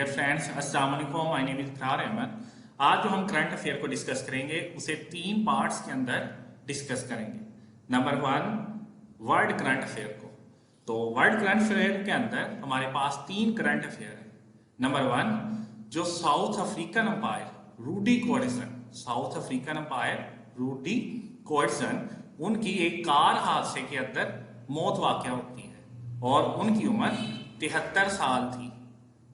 Dear friends, अस्सलाम वालेकुम। My name is इकरार अहमद। आज जो हम करंट अफेयर को डिस्कस करेंगे उसे 3 पार्ट्स के अंदर डिस्कस करेंगे। नंबर 1, वर्ल्ड करंट अफेयर को। तो वर्ल्ड करंट अफेयर के अंदर हमारे पास 3 करंट अफेयर है। नंबर 1, जो south African umpire Rudi courtesan उनकी एक कार हादसे के अंदर मौत वाक़या होती है और उनकी उम्र 73 साल थी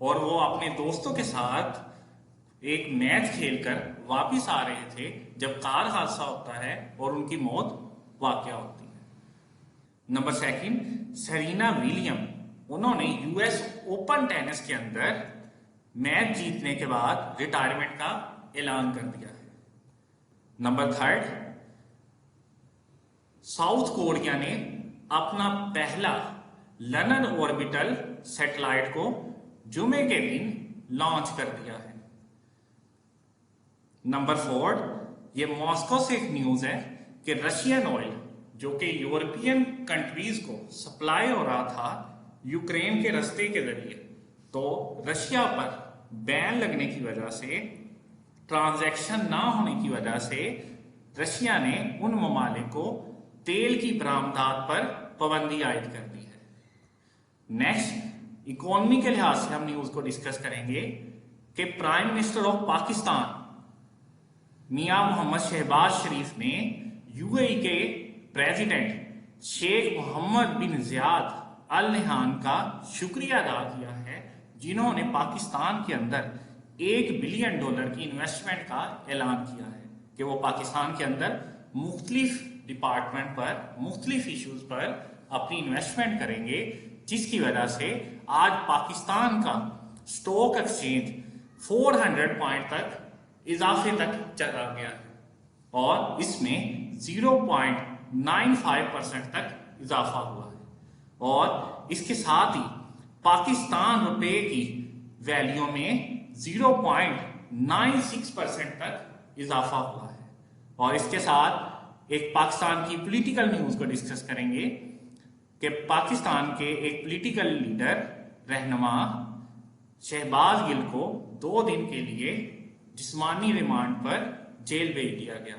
और वो अपने दोस्तों के साथ एक मैच खेलकर वापस आ रहे थे जब कार हादसा होता है और उनकी मौत वाक़या होती है। नंबर 2, सेरेना विलियम, उन्होंने यूएस ओपन टेनिस के अंदर मैच जीतने के बाद रिटायरमेंट का ऐलान कर दिया है। नंबर 3, साउथ कोरिया ने अपना पहला लनन ऑर्बिटल सैटेलाइट को जुमे के दिन लॉन्च कर दिया है। नंबर 4, ये मॉस्को से एक न्यूज है कि रशियन ऑयल जो कि यूरोपियन कंट्रीज को सप्लाई हो रहा था यूक्रेन के रास्ते के जरिए, तो रशिया पर बैन लगने की वजह से, ट्रांजैक्शन ना होने की वजह से रशिया ने उन ममालिक को तेल की बरामदात पर पाबंदी आयद कर दी है। नेक्स्ट, इकोनॉमी के लिहाज से हम न्यूज को डिस्कस करेंगे कि prime minister of Pakistan Mian Mohammad Shahbaz Sharif ने यूएई के president Sheikh Mohammed bin Zayed Al Nahyan का शुक्रिया अदा किया है, जिन्होंने पाकिस्तान के अंदर $1 बिलियन की इन्वेस्टमेंट का ऐलान किया है कि वो पाकिस्तान के अंदर मुख्तलिफ डिपार्टमेंट पर, मुख्तलिफ इश्यूज पर अपनी इन्वेस्टमेंट करेंगे, जिसकी वजह से आज पाकिस्तान का स्टॉक एक्सचेंज 400 पॉइंट तक इजाफे तक चला गया है और इसमें 0.95% तक इजाफा हुआ है और इसके साथ ही पाकिस्तान रुपए की वैल्यू में 0.96% तक इजाफा हुआ है। और इसके साथ एक पाकिस्तान की पॉलिटिकल न्यूज को डिस्कस करेंगे कि पाकिस्तान के एक पॉलिटिकल लीडर रहनुमा शहबाज गिल को 2 दिन के लिए जिस्मानी रिमांड पर जेल भेज दिया गया।